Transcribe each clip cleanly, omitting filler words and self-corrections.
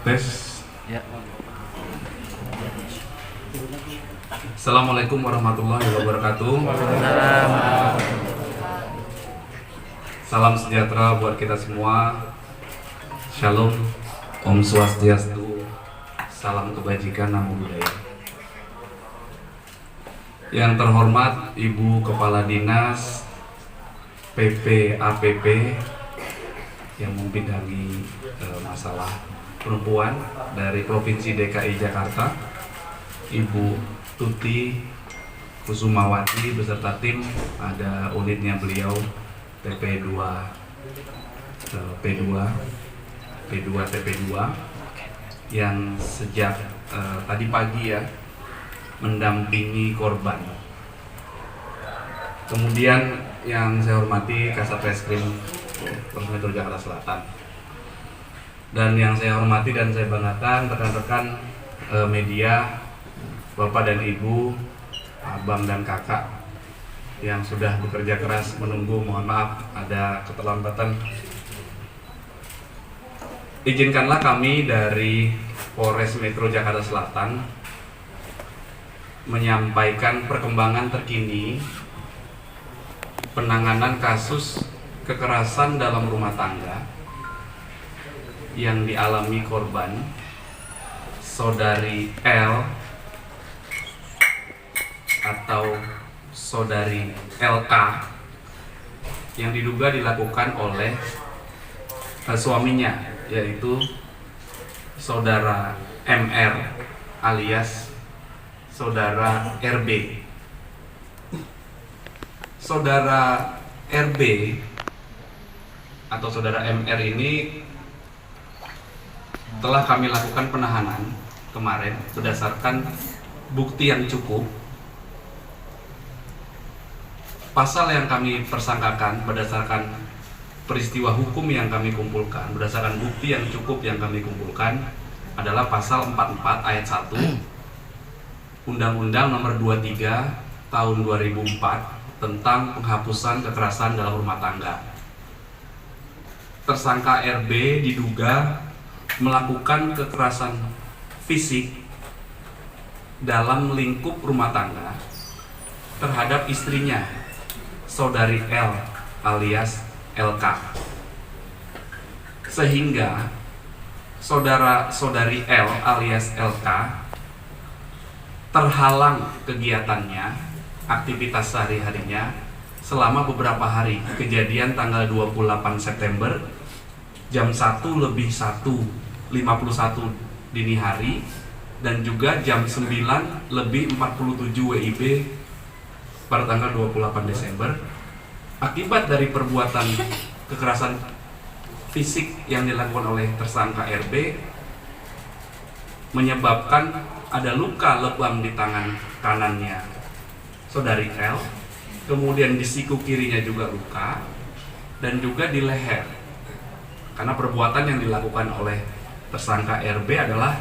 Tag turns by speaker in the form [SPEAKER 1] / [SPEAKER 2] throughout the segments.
[SPEAKER 1] Tes.
[SPEAKER 2] Ya.
[SPEAKER 1] Assalamualaikum warahmatullahi wabarakatuh. Salam sejahtera buat kita semua. Shalom, Om Swastiastu, salam kebajikan, namo buddhaya. Yang terhormat Ibu Kepala Dinas PPAPP yang membidangi masalah perempuan dari Provinsi DKI Jakarta, Ibu Tuti Kusumawati beserta tim, ada unitnya beliau TP2 TP2 yang sejak tadi pagi ya mendampingi korban. Kemudian yang saya hormati Kasat Reskrim Polres Metro Jakarta Selatan, dan yang saya hormati dan saya banggakan rekan-rekan media, Bapak dan Ibu, Abang dan Kakak yang sudah bekerja keras menunggu. Mohon maaf ada keterlambatan. Izinkanlah kami dari Polres Metro Jakarta Selatan menyampaikan perkembangan terkini penanganan kasus kekerasan dalam rumah tangga yang dialami korban Saudari L atau Saudari LK yang diduga dilakukan oleh suaminya, yaitu Saudara MR alias Saudara RB. Saudara RB atau Saudara MR ini telah kami lakukan penahanan kemarin berdasarkan bukti yang cukup. Pasal yang kami persangkakan berdasarkan peristiwa hukum yang kami kumpulkan, berdasarkan bukti yang cukup yang kami kumpulkan adalah pasal 44 ayat 1 Undang-Undang Nomor 23 Tahun 2004 tentang penghapusan kekerasan dalam rumah tangga. Tersangka RB diduga melakukan kekerasan fisik dalam lingkup rumah tangga terhadap istrinya, Saudari L alias LK, sehingga saudari L alias LK terhalang kegiatannya, aktivitas sehari-harinya selama beberapa hari. Kejadian tanggal 28 September jam 1:51 dini hari, dan juga jam 9:47 WIB pada tanggal 28 Desember. Akibat dari perbuatan kekerasan fisik yang dilakukan oleh tersangka RB menyebabkan ada luka lebam di tangan kanannya Saudari L, kemudian di siku kirinya juga luka, dan juga di leher. Karena perbuatan yang dilakukan oleh tersangka RB adalah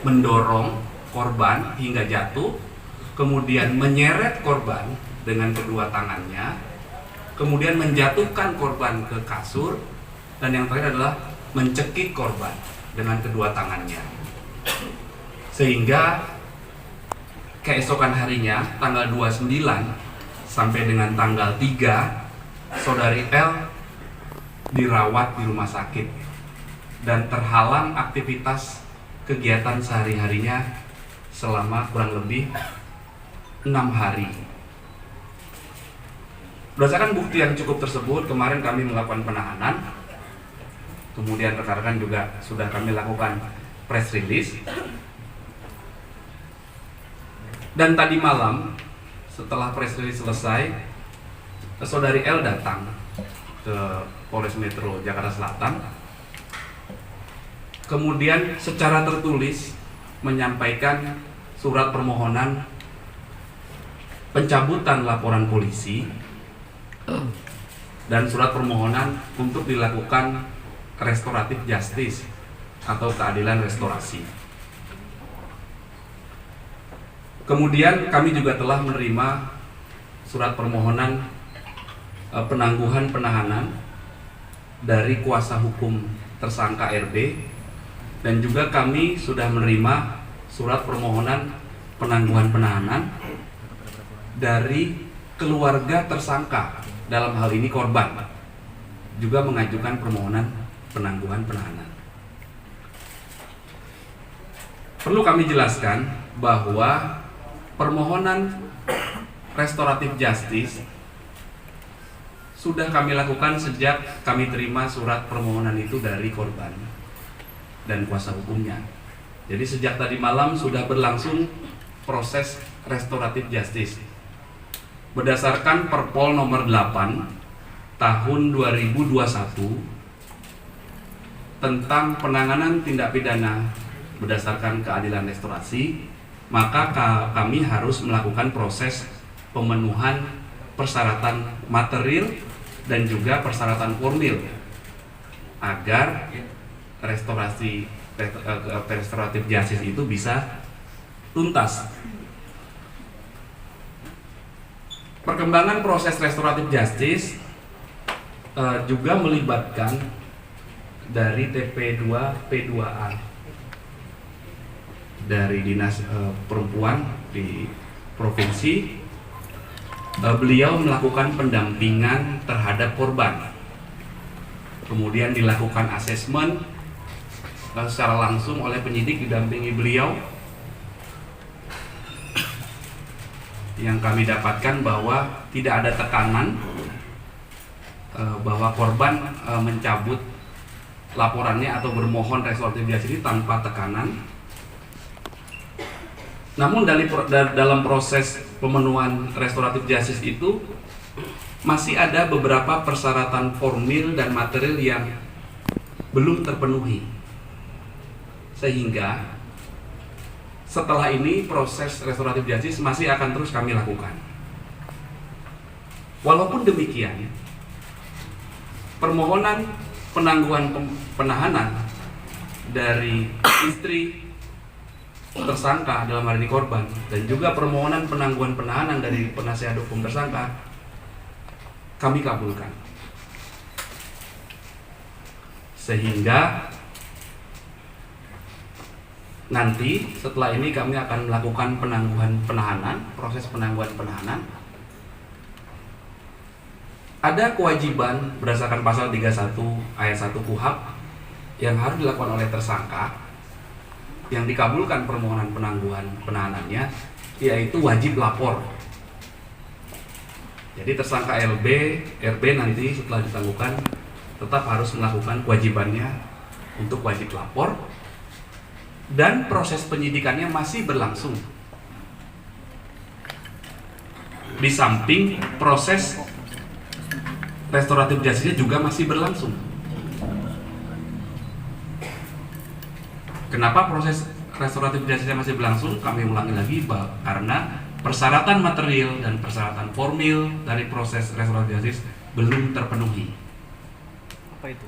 [SPEAKER 1] mendorong korban hingga jatuh, kemudian menyeret korban dengan kedua tangannya, kemudian menjatuhkan korban ke kasur, dan yang terakhir adalah mencekik korban dengan kedua tangannya. Sehingga keesokan harinya tanggal 29 sampai dengan tanggal 3 Saudari L dirawat di rumah sakit dan terhalang aktivitas kegiatan sehari-harinya selama kurang lebih 6 hari. Berdasarkan bukti yang cukup tersebut, kemarin kami melakukan penahanan, kemudian rekan-rekan juga sudah kami lakukan press release, dan tadi malam setelah press release selesai, Saudari L datang ke Polres Metro Jakarta Selatan, kemudian secara tertulis menyampaikan surat permohonan pencabutan laporan polisi dan surat permohonan untuk dilakukan restoratif justice atau keadilan restorasi. Kemudian kami juga telah menerima surat permohonan penangguhan penahanan dari kuasa hukum tersangka RB Dan juga kami sudah menerima surat permohonan penangguhan penahanan dari keluarga tersangka, dalam hal ini korban, juga mengajukan permohonan penangguhan penahanan. Perlu kami jelaskan bahwa permohonan restoratif justice sudah kami lakukan sejak kami terima surat permohonan itu dari korban dan kuasa hukumnya. Jadi sejak tadi malam sudah berlangsung proses restoratif justice berdasarkan Perpol nomor 8 tahun 2021 tentang penanganan tindak pidana berdasarkan keadilan restorasi. Maka kami harus melakukan proses pemenuhan persyaratan material dan juga persyaratan formil agar restoratif justice itu bisa tuntas. Perkembangan proses restoratif justice juga melibatkan dari TP2 P2A dari Dinas Perempuan di provinsi. Beliau melakukan pendampingan terhadap korban, kemudian dilakukan asesmen secara langsung oleh penyidik didampingi beliau. Yang kami dapatkan bahwa tidak ada tekanan, bahwa korban mencabut laporannya atau bermohon restoratif justice tanpa tekanan. Namun dalam proses pemenuhan restoratif justice itu masih ada beberapa persyaratan formil dan material yang belum terpenuhi, sehingga setelah ini proses restoratif justice masih akan terus kami lakukan. Walaupun demikian, permohonan penangguhan penahanan dari istri tersangka, dalam hal ini korban, dan juga permohonan penangguhan penahanan dari penasihat hukum tersangka kami kabulkan, sehingga nanti setelah ini kami akan melakukan penangguhan penahanan, proses penangguhan penahanan. Ada kewajiban berdasarkan pasal 31 ayat 1 KUHP yang harus dilakukan oleh tersangka yang dikabulkan permohonan penangguhan penahanannya, yaitu wajib lapor. Jadi tersangka RB nanti setelah ditangguhkan tetap harus melakukan kewajibannya untuk wajib lapor, dan proses penyidikannya masih berlangsung. Di samping proses restoratif justice juga masih berlangsung. Kenapa proses restoratif justice masih berlangsung? Kami ulangi lagi, karena persyaratan material dan persyaratan formil dari proses restoratif justice belum terpenuhi.
[SPEAKER 2] Apa itu?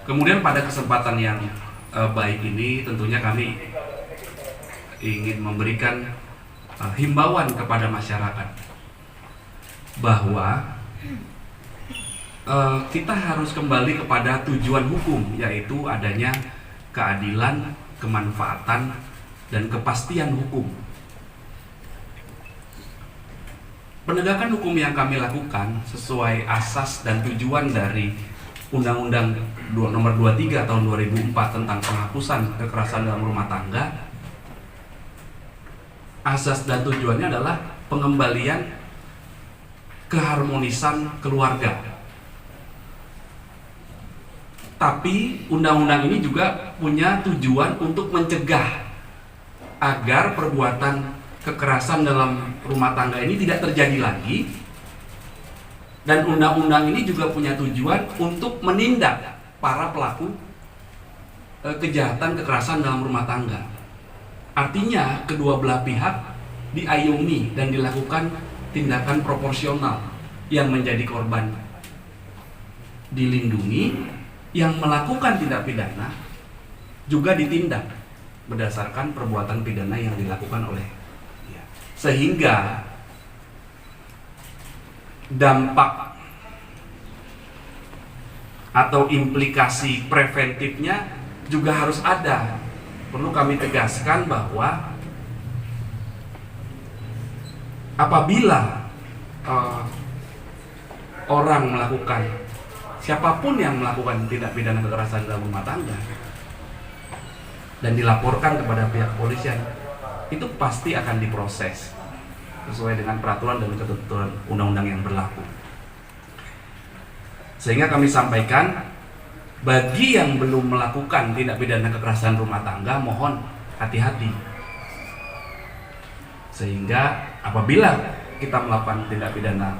[SPEAKER 1] Kemudian pada kesempatan yang baik ini tentunya kami ingin memberikan himbauan kepada masyarakat bahwa kita harus kembali kepada tujuan hukum, yaitu adanya keadilan, kemanfaatan, dan kepastian hukum. Penegakan hukum yang kami lakukan sesuai asas dan tujuan dari Undang-Undang Nomor 23 Tahun 2004 tentang penghapusan kekerasan dalam rumah tangga. Asas dan tujuannya adalah pengembalian keharmonisan keluarga. Tapi undang-undang ini juga punya tujuan untuk mencegah agar perbuatan kekerasan dalam rumah tangga ini tidak terjadi lagi. Dan undang-undang ini juga punya tujuan untuk menindak para pelaku kejahatan kekerasan dalam rumah tangga. Artinya kedua belah pihak diayomi dan dilakukan tindakan proporsional. Yang menjadi korban dilindungi, yang melakukan tindak pidana juga ditindak berdasarkan perbuatan pidana yang dilakukan oleh dia. Sehingga dampak atau implikasi preventifnya juga harus ada. Perlu kami tegaskan bahwa apabila orang melakukan, siapapun yang melakukan tindak pidana kekerasan dalam rumah tangga dan dilaporkan kepada pihak kepolisian, itu pasti akan diproses sesuai dengan peraturan dan ketentuan undang-undang yang berlaku. Sehingga kami sampaikan, bagi yang belum melakukan tindak pidana kekerasan rumah tangga, mohon hati-hati. Sehingga apabila kita melakukan tindak pidana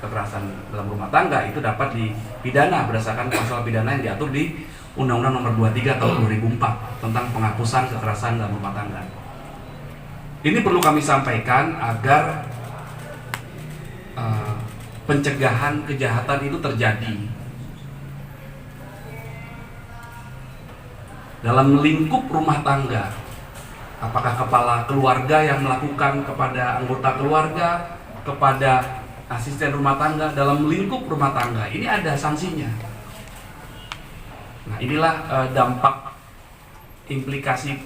[SPEAKER 1] kekerasan dalam rumah tangga, itu dapat dipidana berdasarkan pasal pidana yang diatur di Undang-Undang Nomor 23 Tahun 2004 tentang penghapusan kekerasan dalam rumah tangga. Ini perlu kami sampaikan agar pencegahan kejahatan itu terjadi dalam lingkup rumah tangga. Apakah kepala keluarga yang melakukan kepada anggota keluarga, kepada asisten rumah tangga, dalam lingkup rumah tangga, ini ada sanksinya. Nah, inilah dampak implikasi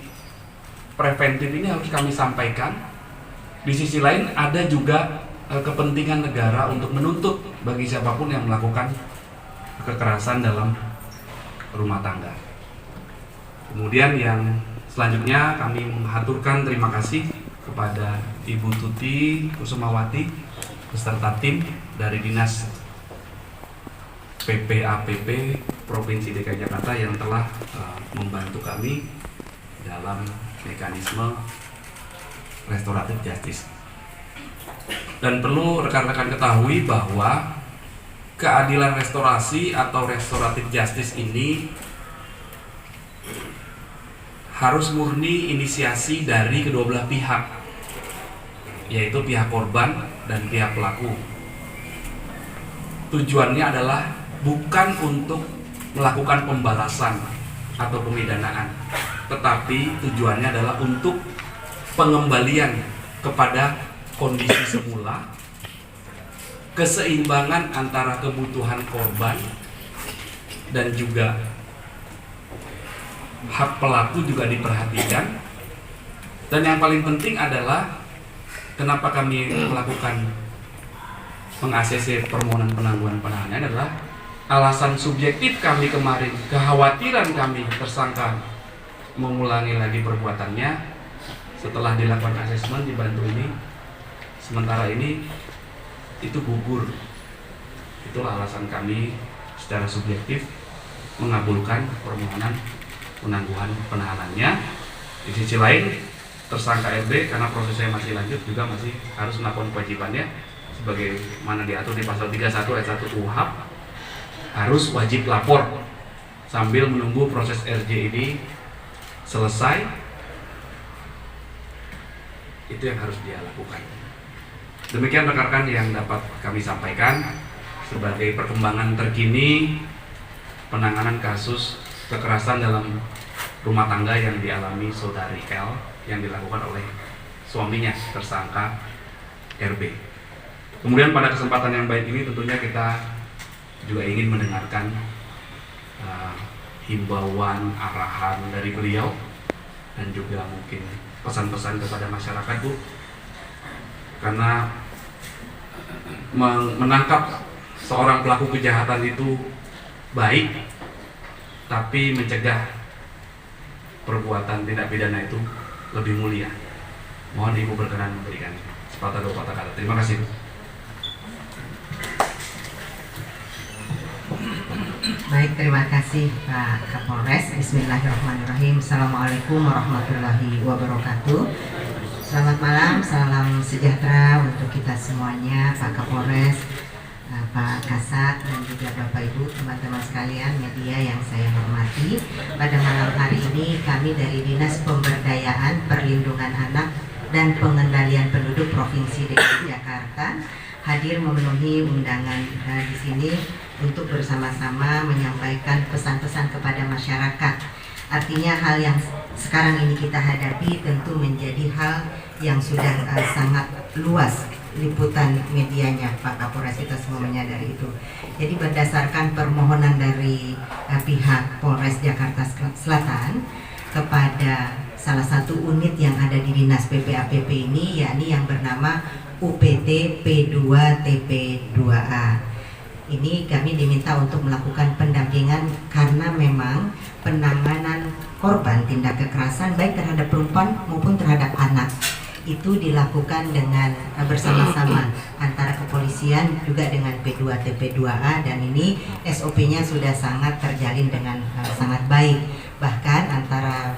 [SPEAKER 1] preventif ini harus kami sampaikan. Di sisi lain ada juga kepentingan negara untuk menuntut bagi siapapun yang melakukan kekerasan dalam rumah tangga. Kemudian yang selanjutnya kami mengaturkan terima kasih kepada Ibu Tuti Kusumawati beserta tim dari Dinas PPAPP Provinsi DKI Jakarta yang telah membantu kami dalam mekanisme restoratif justice. Dan perlu rekan-rekan ketahui bahwa keadilan restorasi atau restoratif justice ini harus murni inisiasi dari kedua belah pihak, yaitu pihak korban dan pihak pelaku. Tujuannya adalah bukan untuk melakukan pembalasan atau pemidanaan, tetapi tujuannya adalah untuk pengembalian kepada kondisi semula, keseimbangan antara kebutuhan korban dan juga hak pelaku juga diperhatikan. Dan yang paling penting adalah kenapa kami melakukan meng-ACC permohonan penangguhan penahanan adalah alasan subjektif kami kemarin, kekhawatiran kami tersangka mengulangi lagi perbuatannya setelah dilakukan asesmen dibantu ini, sementara ini itu gugur. Itulah alasan kami secara subjektif mengabulkan permohonan penangguhan penahanannya. Di sisi lain, tersangka RB karena prosesnya masih lanjut juga masih harus melakukan kewajibannya sebagaimana diatur di pasal 31 ayat 1 KUHP, harus wajib lapor sambil menunggu proses RJ ini selesai. Itu yang harus dia lakukan. Demikian rekan-rekan yang dapat kami sampaikan sebagai perkembangan terkini penanganan kasus kekerasan dalam rumah tangga yang dialami saudari L yang dilakukan oleh suaminya tersangka RB. Kemudian pada kesempatan yang baik ini tentunya kita juga ingin mendengarkan himbauan, arahan dari beliau dan juga mungkin pesan-pesan kepada masyarakat, Bu, karena menangkap seorang pelaku kejahatan itu baik, tapi mencegah perbuatan tindak pidana itu lebih mulia. Mohon Ibu berkenan memberikan sepatah dua patah kata. Terima kasih, Bu.
[SPEAKER 3] Baik, terima kasih Pak Kapolres. Bismillahirrahmanirrahim. Assalamualaikum warahmatullahi wabarakatuh. Selamat malam, salam sejahtera untuk kita semuanya, Pak Kapolres, Pak Kasat, dan juga Bapak Ibu, teman-teman sekalian media yang saya hormati. Pada malam hari ini kami dari Dinas Pemberdayaan Perlindungan Anak dan Pengendalian Penduduk Provinsi DKI Jakarta hadir memenuhi undangan di sini untuk bersama-sama menyampaikan pesan-pesan kepada masyarakat. Artinya hal yang sekarang ini kita hadapi tentu menjadi hal yang sudah sangat luas liputan medianya, Pak Kapolres, kita semua menyadari itu. Jadi berdasarkan permohonan dari dari pihak Polres Jakarta Selatan kepada salah satu unit yang ada di Dinas PPAPP ini, yakni yang bernama UPT P2TP2A. Ini kami diminta untuk melakukan pendampingan karena memang penanganan korban tindak kekerasan baik terhadap perempuan maupun terhadap anak itu dilakukan dengan bersama-sama antara kepolisian juga dengan P2TP2A, dan ini SOP-nya sudah sangat terjalin dengan sangat baik. Bahkan antara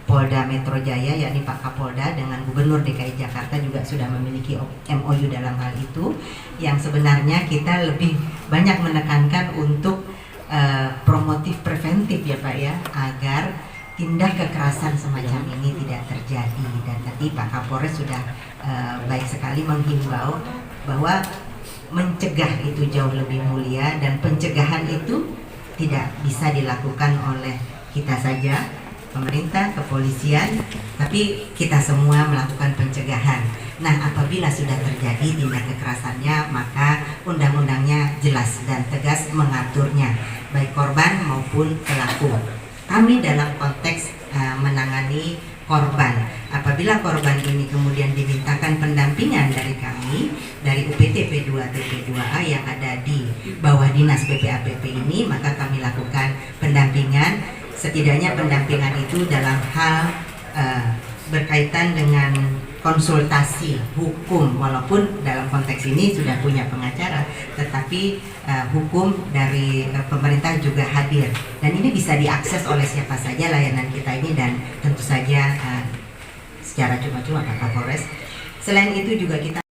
[SPEAKER 3] Polda Metro Jaya yakni Pak Kapolda dengan Gubernur DKI Jakarta juga sudah memiliki MOU dalam hal itu, yang sebenarnya kita lebih banyak menekankan untuk promotif preventif ya Pak ya, agar tindak kekerasan semacam ini tidak terjadi. Dan tadi Pak Kapolres sudah baik sekali menghimbau bahwa mencegah itu jauh lebih mulia, dan pencegahan itu tidak bisa dilakukan oleh kita saja, pemerintah, kepolisian, tapi kita semua melakukan pencegahan. Nah, apabila sudah terjadi tindak kekerasannya, maka undang-undangnya jelas dan tegas mengaturnya, baik korban maupun pelaku. Kami dalam konteks menangani korban, apabila korban ini kemudian dimintakan pendampingan dari kami, dari UPT P2TP2A yang ada di bawah Dinas PPAPP ini, maka kami lakukan pendampingan. Setidaknya pendampingan itu dalam hal berkaitan dengan konsultasi hukum, walaupun dalam konteks ini sudah punya pengacara, tetapi hukum dari pemerintah juga hadir, dan ini bisa diakses oleh siapa saja layanan kita ini, dan tentu saja secara cuma-cuma Pak Kapolres. Selain itu juga kita